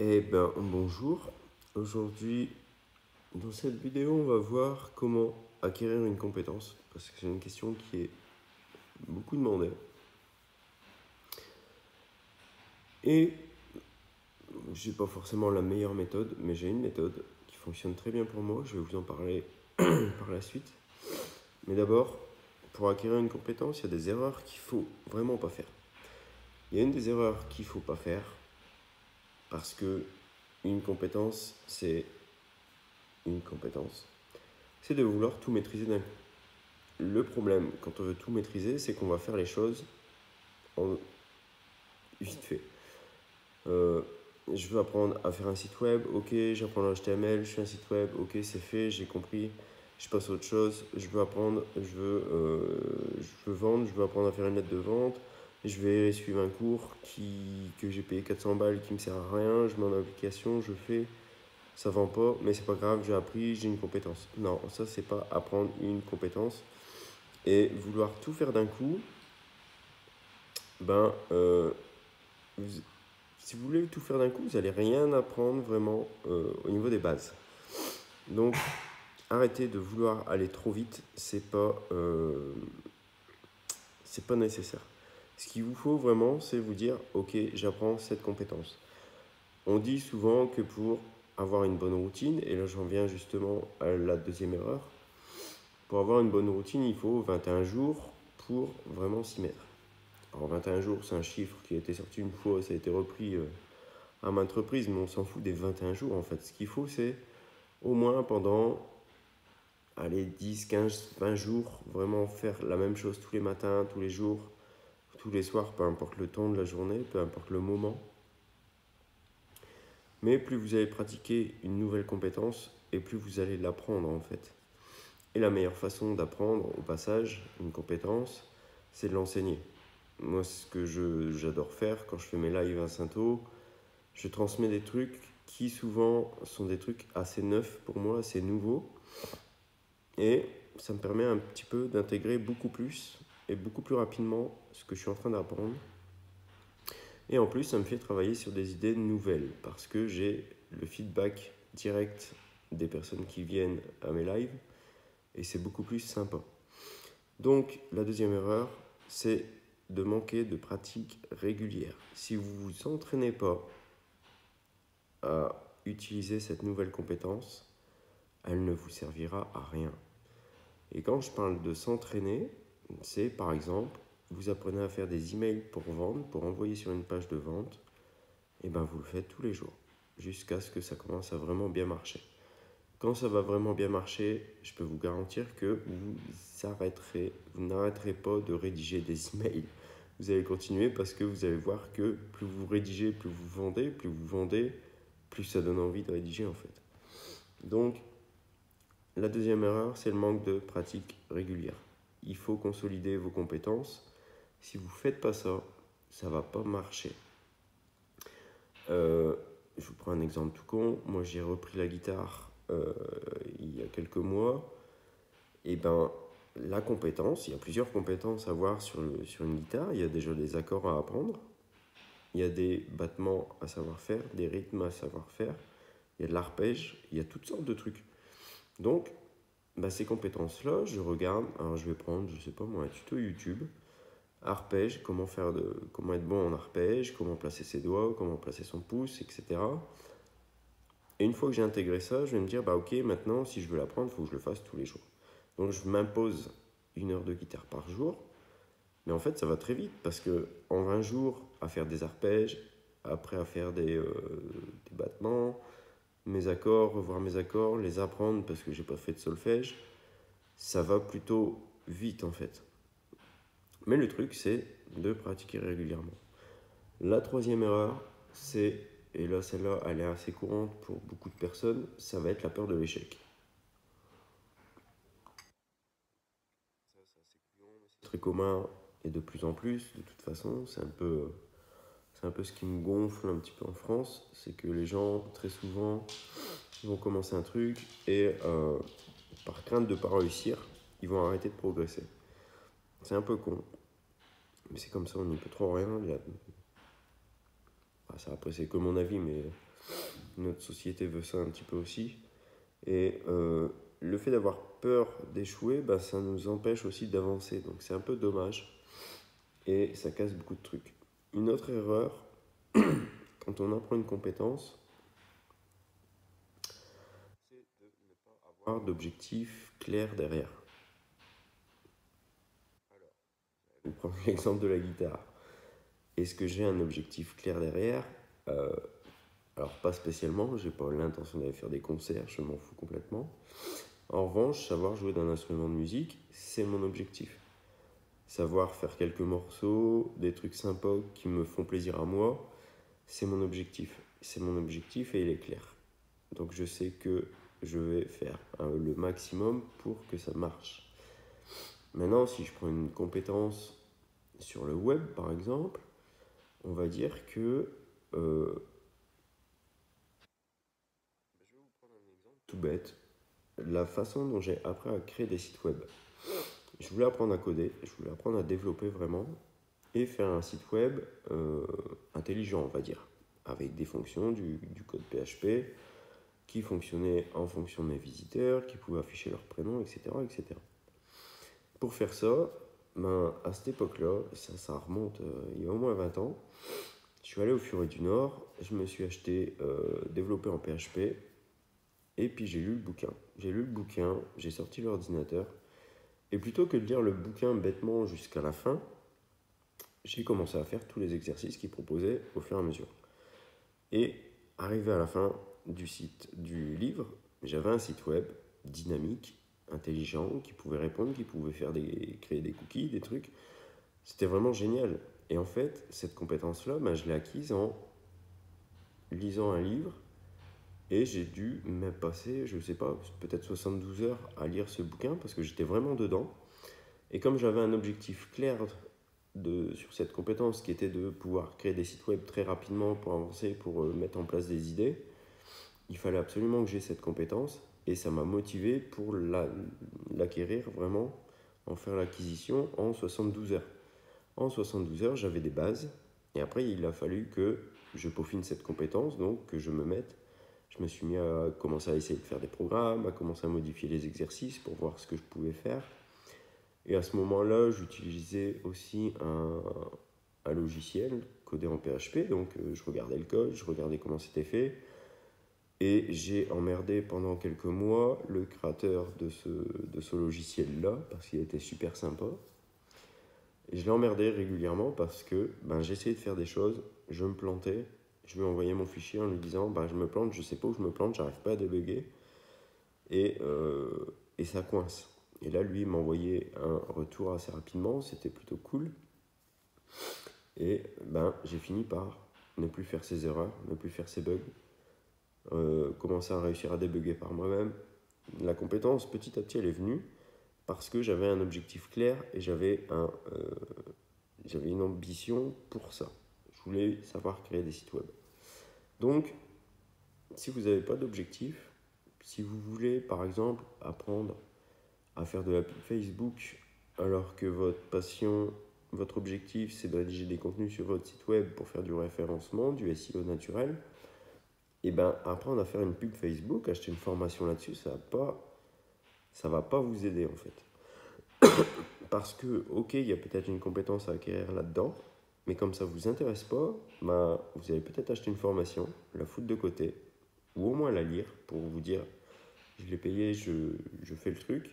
Eh ben bonjour, aujourd'hui dans cette vidéo on va voir comment acquérir une compétence parce que c'est une question qui est beaucoup demandée et j'ai pas forcément la meilleure méthode mais j'ai une méthode qui fonctionne très bien pour moi, je vais vous en parler par la suite. Mais d'abord, pour acquérir une compétence, il y a des erreurs qu'il faut vraiment pas faire. Il y a une des erreurs qu'il faut pas faire parce que une compétence c'est de vouloir tout maîtriser d'un coup. Le problème, quand on veut tout maîtriser, c'est qu'on va faire les choses en vite fait. Je veux apprendre à faire un site web, ok, j'apprends l'HTML, je fais un site web, ok, c'est fait, j'ai compris, je passe à autre chose. Je veux apprendre, je veux vendre, je veux apprendre à faire une lettre de vente, je vais suivre un cours que j'ai payé 400 balles qui me sert à rien, je mets en application, je fais, ça vend pas, mais c'est pas grave, j'ai appris, j'ai une compétence. Non, ça c'est pas apprendre une compétence. Et vouloir tout faire d'un coup, ben, si vous voulez tout faire d'un coup, vous n'allez rien apprendre vraiment au niveau des bases. Donc, arrêtez de vouloir aller trop vite, c'est pas nécessaire. Ce qu'il vous faut vraiment, c'est vous dire, ok, j'apprends cette compétence. On dit souvent que pour avoir une bonne routine, et là j'en viens justement à la deuxième erreur, pour avoir une bonne routine, il faut 21 jours pour vraiment s'y mettre. Alors 21 jours, c'est un chiffre qui a été sorti une fois, ça a été repris à maintes reprises, mais on s'en fout des 21 jours en fait. Ce qu'il faut, c'est au moins pendant, allez, 10, 15, 20 jours, vraiment faire la même chose tous les matins, tous les jours, tous les soirs, peu importe le temps de la journée, peu importe le moment. Mais plus vous allez pratiquer une nouvelle compétence, et plus vous allez l'apprendre en fait. Et la meilleure façon d'apprendre au passage une compétence, c'est de l'enseigner. Moi, ce que j'adore faire quand je fais mes lives à Saint-O, je transmets des trucs qui souvent sont des trucs assez neufs pour moi, assez nouveaux. Et ça me permet un petit peu d'intégrer beaucoup plus et beaucoup plus rapidement ce que je suis en train d'apprendre. Et en plus, ça me fait travailler sur des idées nouvelles parce que j'ai le feedback direct des personnes qui viennent à mes lives et c'est beaucoup plus sympa. Donc, la deuxième erreur, c'est de manquer de pratique régulière. Si vous ne vous entraînez pas à utiliser cette nouvelle compétence, elle ne vous servira à rien. Et quand je parle de s'entraîner, c'est par exemple, vous apprenez à faire des emails pour vendre, pour envoyer sur une page de vente, et bien vous le faites tous les jours, jusqu'à ce que ça commence à vraiment bien marcher. Quand ça va vraiment bien marcher, je peux vous garantir que vous n'arrêterez pas de rédiger des emails. Vous allez continuer parce que vous allez voir que plus vous rédigez, plus vous vendez, plus ça donne envie de rédiger en fait. Donc, la deuxième erreur, c'est le manque de pratique régulière. Il faut consolider vos compétences. Si vous ne faites pas ça, ça ne va pas marcher. Je vous prends un exemple tout con. Moi, j'ai repris la guitare il y a quelques mois. Et ben, la compétence, il y a plusieurs compétences à voir sur une guitare. Il y a déjà des accords à apprendre. Il y a des battements à savoir faire, des rythmes à savoir faire. Il y a de l'arpège. Il y a toutes sortes de trucs. Donc, ces compétences-là, je regarde, alors je vais prendre, je sais pas moi, un tuto YouTube, arpège, comment être bon en arpège, comment placer ses doigts, comment placer son pouce, etc. Et une fois que j'ai intégré ça, je vais me dire, ok, maintenant, si je veux l'apprendre, il faut que je le fasse tous les jours. Donc je m'impose 1 heure de guitare par jour, mais en fait, ça va très vite, parce que en 20 jours, à faire des arpèges, après à faire des battements, mes accords, revoir mes accords, les apprendre parce que j'ai pas fait de solfège, ça va plutôt vite en fait. Mais le truc, c'est de pratiquer régulièrement. La troisième erreur, c'est, et là celle-là, elle est assez courante pour beaucoup de personnes, ça va être la peur de l'échec. C'est très commun et de plus en plus, de toute façon, c'est un peu ce qui me gonfle un petit peu en France, c'est que les gens, très souvent, vont commencer un truc et par crainte de ne pas réussir, ils vont arrêter de progresser. C'est un peu con, mais c'est comme ça, on n'y peut trop rien. ça, après, c'est que mon avis, mais notre société veut ça un petit peu aussi. Et le fait d'avoir peur d'échouer, bah, ça nous empêche aussi d'avancer. Donc c'est un peu dommage. Et ça casse beaucoup de trucs. Une autre erreur, quand on apprend une compétence, c'est de ne pas avoir d'objectif clair derrière. Je vais prendre l'exemple de la guitare. Est-ce que j'ai un objectif clair derrière? Alors pas spécialement, j'ai pas l'intention d'aller faire des concerts, je m'en fous complètement. En revanche, savoir jouer d'un instrument de musique, c'est mon objectif. Savoir faire quelques morceaux, des trucs sympas qui me font plaisir à moi, c'est mon objectif. C'est mon objectif et il est clair. Donc je sais que je vais faire le maximum pour que ça marche. Maintenant, si je prends une compétence sur le web, par exemple, on va dire que... je vais vous prendre un exemple tout bête. La façon dont j'ai appris à créer des sites web. Je voulais apprendre à coder, je voulais apprendre à développer vraiment et faire un site web intelligent, on va dire, avec des fonctions, du code PHP qui fonctionnait en fonction de mes visiteurs, qui pouvaient afficher leur prénom, etc., etc. Pour faire ça, ben, à cette époque-là, ça remonte il y a au moins 20 ans, je suis allé au Furet du Nord, je me suis acheté développé en PHP, et puis j'ai lu le bouquin. J'ai lu le bouquin, j'ai sorti l'ordinateur, et plutôt que de lire le bouquin bêtement jusqu'à la fin, j'ai commencé à faire tous les exercices qu'il proposait au fur et à mesure. Et arrivé à la fin du livre, j'avais un site web dynamique, intelligent, qui pouvait répondre, qui pouvait créer des cookies, des trucs. C'était vraiment génial. Et en fait, cette compétence-là, ben, je l'ai acquise en lisant un livre. Et j'ai dû même passer, je ne sais pas, peut-être 72 heures à lire ce bouquin parce que j'étais vraiment dedans. Et comme j'avais un objectif clair sur cette compétence qui était de pouvoir créer des sites web très rapidement pour avancer, pour mettre en place des idées, il fallait absolument que j'ai cette compétence et ça m'a motivé pour l'acquérir vraiment, en faire l'acquisition en 72 heures. En 72 heures, j'avais des bases et après il a fallu que je peaufine cette compétence, donc que je me suis mis à commencer à essayer de faire des programmes, à commencer à modifier les exercices pour voir ce que je pouvais faire. Et à ce moment-là, j'utilisais aussi un logiciel codé en PHP, donc je regardais le code, je regardais comment c'était fait. Et j'ai emmerdé pendant quelques mois le créateur de ce logiciel-là, parce qu'il était super sympa. Et je l'ai emmerdé régulièrement parce que j'essayais de faire des choses, je me plantais, je lui envoyais mon fichier en lui disant je me plante, je sais pas où je me plante, j'arrive pas à débugger. Et ça coince. Et là, lui, il m'envoyait un retour assez rapidement, c'était plutôt cool. Et j'ai fini par ne plus faire ces erreurs, ne plus faire ces bugs, commencer à réussir à débugger par moi-même. La compétence, petit à petit, elle est venue parce que j'avais un objectif clair et j'avais une ambition pour ça. Je voulais savoir créer des sites web. Donc, si vous n'avez pas d'objectif, si vous voulez, par exemple, apprendre à faire de la pub Facebook alors que votre passion, votre objectif, c'est de rédiger des contenus sur votre site web pour faire du référencement, du SEO naturel, et apprendre à faire une pub Facebook, acheter une formation là-dessus, ça va pas vous aider en fait. Parce que, ok, il y a peut-être une compétence à acquérir là-dedans, mais comme ça vous intéresse pas, vous allez peut-être acheter une formation, la foutre de côté, ou au moins la lire pour vous dire, je l'ai payé, je fais le truc,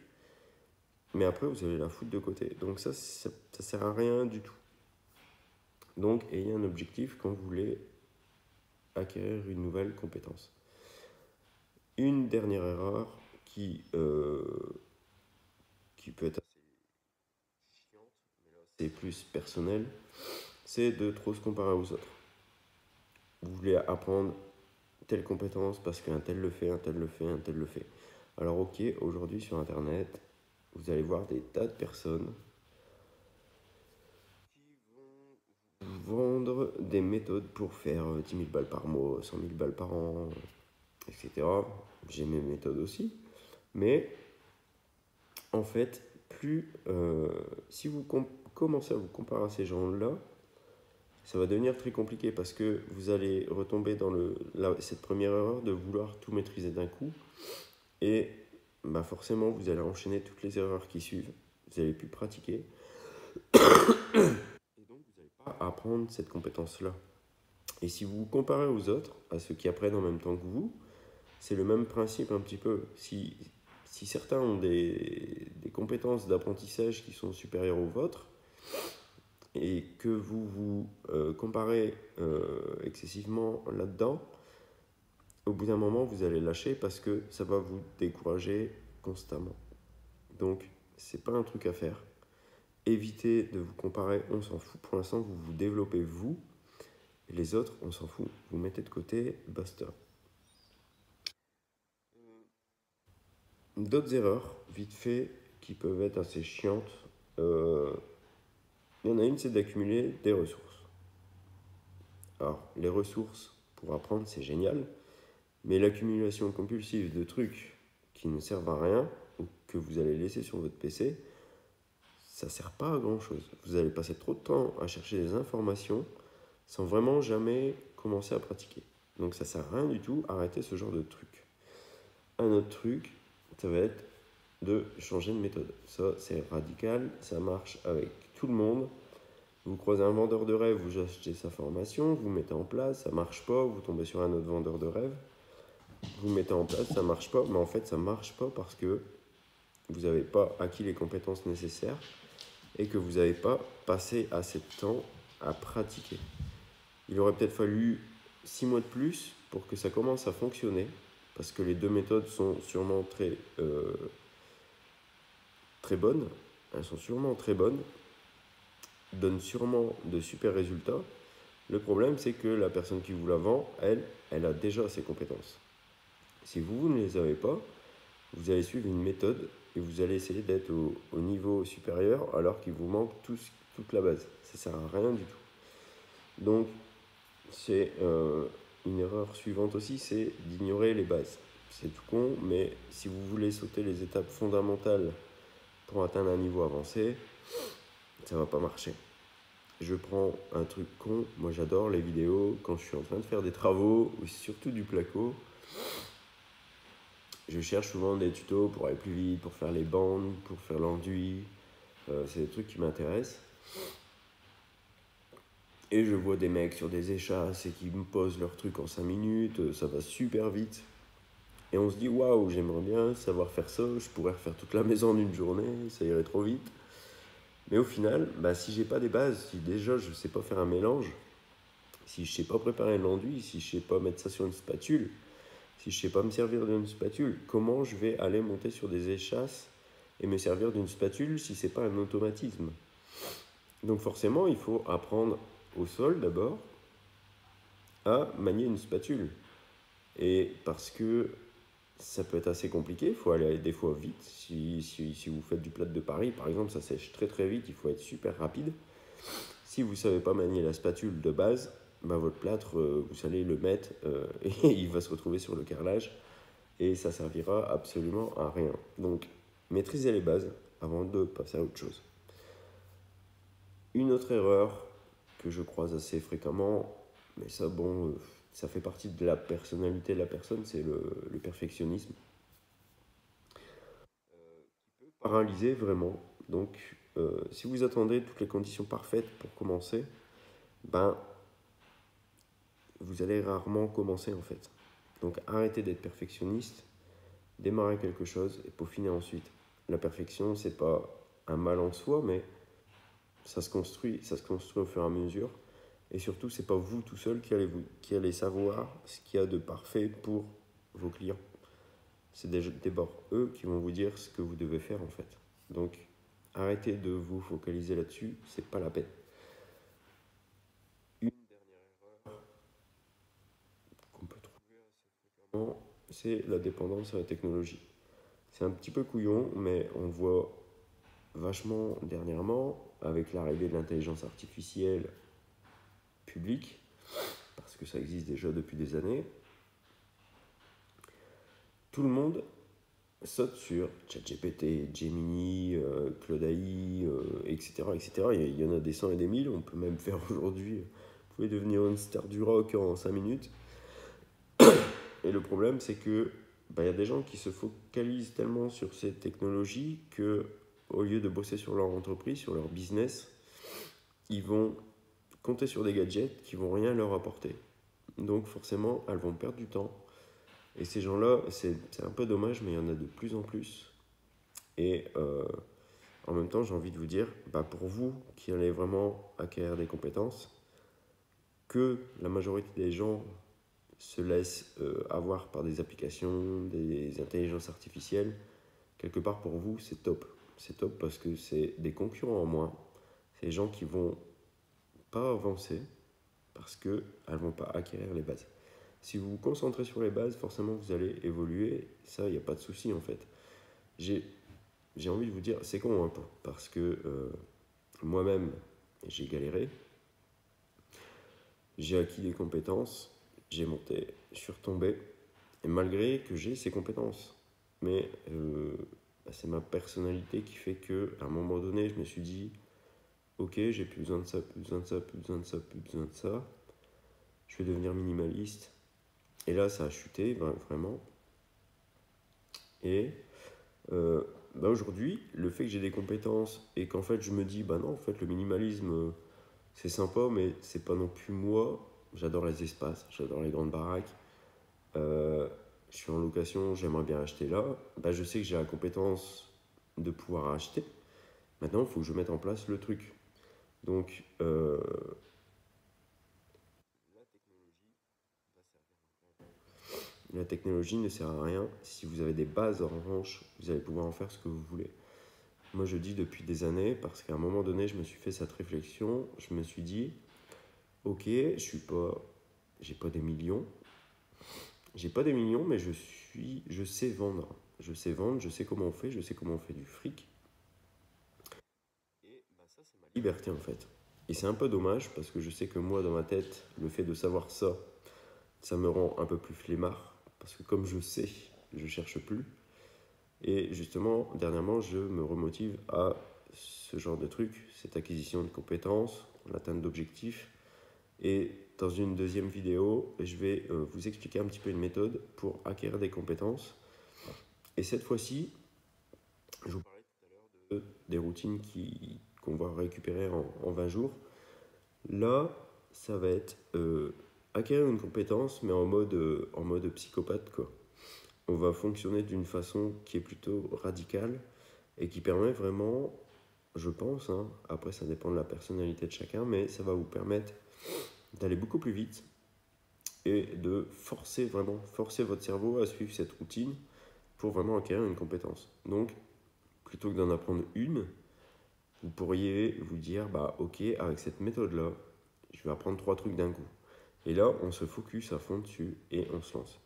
mais après vous allez la foutre de côté. Donc ça sert à rien du tout. Donc ayez un objectif quand vous voulez acquérir une nouvelle compétence. Une dernière erreur qui peut être assez chiante, mais là c'est plus personnel, c'est de trop se comparer aux autres. Vous voulez apprendre telle compétence parce qu'un tel le fait, un tel le fait, un tel le fait. Alors ok, aujourd'hui sur internet, vous allez voir des tas de personnes qui vont vous vendre des méthodes pour faire 10 000 balles par mois, 100 000 balles par an, etc. J'ai mes méthodes aussi. Mais en fait, si vous commencez à vous comparer à ces gens-là, ça va devenir très compliqué parce que vous allez retomber dans cette première erreur de vouloir tout maîtriser d'un coup. Et bah forcément, vous allez enchaîner toutes les erreurs qui suivent. Vous n'allez plus pratiquer. Et donc, vous n'allez pas apprendre cette compétence-là. Et si vous vous comparez aux autres, à ceux qui apprennent en même temps que vous, c'est le même principe un petit peu. Si certains ont des compétences d'apprentissage qui sont supérieures aux vôtres, et que vous vous comparez excessivement là-dedans, au bout d'un moment, vous allez lâcher parce que ça va vous décourager constamment. Donc, c'est pas un truc à faire. Évitez de vous comparer, on s'en fout. Pour l'instant, vous vous développez vous, et les autres, on s'en fout. Vous mettez de côté, basta. D'autres erreurs, vite fait, qui peuvent être assez chiantes. Il y en a une, c'est d'accumuler des ressources. Alors, les ressources pour apprendre, c'est génial, mais l'accumulation compulsive de trucs qui ne servent à rien ou que vous allez laisser sur votre PC, ça ne sert pas à grand chose. Vous allez passer trop de temps à chercher des informations sans vraiment jamais commencer à pratiquer. Donc ça ne sert à rien du tout, arrêtez ce genre de truc. Un autre truc, ça va être de changer de méthode. Ça, c'est radical, ça marche avec tout le monde. Vous croisez un vendeur de rêve, vous achetez sa formation, vous mettez en place, ça marche pas, vous tombez sur un autre vendeur de rêve, vous mettez en place, ça marche pas, mais en fait ça marche pas parce que vous n'avez pas acquis les compétences nécessaires et que vous n'avez pas passé assez de temps à pratiquer. Il aurait peut-être fallu 6 mois de plus pour que ça commence à fonctionner, parce que les deux méthodes sont sûrement très bonnes, elles sont sûrement très bonnes, donnent sûrement de super résultats. Le problème, c'est que la personne qui vous la vend, elle a déjà ses compétences. Si vous ne les avez pas, vous allez suivre une méthode et vous allez essayer d'être au niveau supérieur alors qu'il vous manque toute la base. Ça ne sert à rien du tout. Donc, c'est une erreur suivante aussi, c'est d'ignorer les bases. C'est tout con, mais si vous voulez sauter les étapes fondamentales pour atteindre un niveau avancé, ça ne va pas marcher. Je prends un truc con, moi j'adore les vidéos quand je suis en train de faire des travaux ou surtout du placo. Je cherche souvent des tutos pour aller plus vite, pour faire les bandes, pour faire l'enduit. C'est des trucs qui m'intéressent. Et je vois des mecs sur des échasses et qui me posent leur truc en 5 minutes, ça va super vite. Et on se dit waouh, j'aimerais bien savoir faire ça, je pourrais refaire toute la maison en une journée, ça irait trop vite. Mais au final, si j'ai pas des bases, si déjà je sais pas faire un mélange, si je sais pas préparer l'enduit, si je sais pas mettre ça sur une spatule, si je sais pas me servir d'une spatule, comment je vais aller monter sur des échasses et me servir d'une spatule si c'est pas un automatisme? Donc forcément, il faut apprendre au sol d'abord à manier une spatule. Et parce que ça peut être assez compliqué, il faut aller des fois vite. Si vous faites du plâtre de Paris, par exemple, ça sèche très très vite, il faut être super rapide. Si vous ne savez pas manier la spatule de base, votre plâtre, vous allez le mettre et il va se retrouver sur le carrelage et ça servira absolument à rien. Donc, maîtrisez les bases avant de passer à autre chose. Une autre erreur que je croise assez fréquemment, mais ça, bon, ça fait partie de la personnalité de la personne, c'est le perfectionnisme. Qui peut paralyser vraiment. Donc, si vous attendez toutes les conditions parfaites pour commencer, vous allez rarement commencer en fait. Donc, arrêtez d'être perfectionniste, démarrez quelque chose et peaufinez ensuite. La perfection, c'est pas un mal en soi, mais ça se construit au fur et à mesure. Et surtout, c'est pas vous tout seul qui allez savoir ce qu'il y a de parfait pour vos clients. C'est d'abord eux qui vont vous dire ce que vous devez faire en fait. Donc, arrêtez de vous focaliser là-dessus, c'est pas la peine. Une dernière erreur qu'on peut trouver assez fréquemment, c'est la dépendance à la technologie. C'est un petit peu couillon, mais on le voit vachement dernièrement avec l'arrivée de l'intelligence artificielle publique, parce que ça existe déjà depuis des années. Tout le monde saute sur ChatGPT, Gemini, Claude AI, etc., etc. Il y en a des cent et des mille. On peut même faire aujourd'hui pouvez devenir une star du rock en 5 minutes. Et le problème, c'est que y a des gens qui se focalisent tellement sur ces technologies que, au lieu de bosser sur leur entreprise, sur leur business, ils vont compter sur des gadgets qui vont rien leur apporter. Donc forcément, elles vont perdre du temps. Et ces gens-là, c'est un peu dommage, mais il y en a de plus en plus. Et en même temps, j'ai envie de vous dire, pour vous qui allez vraiment acquérir des compétences, que la majorité des gens se laissent avoir par des applications, des intelligences artificielles, quelque part pour vous, c'est top. C'est top parce que c'est des concurrents en moins. C'est des gens qui vont pas avancer parce qu'elles ne vont pas acquérir les bases. Si vous vous concentrez sur les bases, forcément vous allez évoluer. Ça, il n'y a pas de souci en fait. J'ai envie de vous dire, c'est con un peu, parce que moi-même, j'ai galéré. J'ai acquis des compétences, j'ai monté, je suis retombé, et malgré que j'ai ces compétences. Mais c'est ma personnalité qui fait qu'à un moment donné, je me suis dit, ok, j'ai plus besoin de ça, plus besoin de ça, plus besoin de ça, plus besoin de ça. Je vais devenir minimaliste. Et là, ça a chuté, vraiment. Et aujourd'hui, le fait que j'ai des compétences et qu'en fait, je me dis, non, en fait, le minimalisme, c'est sympa, mais c'est pas non plus moi. J'adore les espaces, j'adore les grandes baraques. Je suis en location, j'aimerais bien acheter là. Je sais que j'ai la compétence de pouvoir acheter. Maintenant, il faut que je mette en place le truc. Donc, la technologie ne sert à rien. Si vous avez des bases, en revanche, vous allez pouvoir en faire ce que vous voulez. Moi, je dis depuis des années, parce qu'à un moment donné, je me suis fait cette réflexion. Je me suis dit, ok, j'ai pas des millions. J'ai pas des millions, mais je sais vendre. Je sais vendre, je sais comment on fait, je sais comment on fait du fric. Et ça, c'est ma liberté en fait. Et c'est un peu dommage parce que je sais que moi, dans ma tête, le fait de savoir ça, ça me rend un peu plus flemmard. Parce que comme je sais, je cherche plus. Et justement, dernièrement, je me remotive à ce genre de truc, cette acquisition de compétences, l'atteinte d'objectifs. Et dans une deuxième vidéo, je vais vous expliquer un petit peu une méthode pour acquérir des compétences. Et cette fois-ci, je vous parlais tout à l'heure des routines qu'on va récupérer en 20 jours. Là, ça va être acquérir une compétence, mais en mode psychopathe, quoi. On va fonctionner d'une façon qui est plutôt radicale et qui permet vraiment, je pense, après ça dépend de la personnalité de chacun, mais ça va vous permettre d'aller beaucoup plus vite et de forcer votre cerveau à suivre cette routine pour vraiment acquérir une compétence. Donc, plutôt que d'en apprendre une, vous pourriez vous dire, ok, avec cette méthode-là, je vais apprendre 3 trucs d'un coup. Et là, on se focus à fond dessus et on se lance.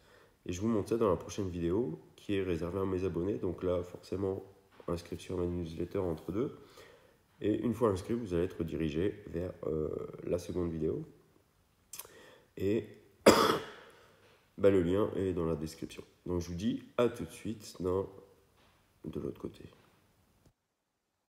Et je vous montre ça dans la prochaine vidéo qui est réservée à mes abonnés. Donc là, forcément, inscription à ma newsletter entre deux. Et une fois inscrit, vous allez être dirigé vers la seconde vidéo. Et le lien est dans la description. Donc je vous dis à tout de suite de l'autre côté.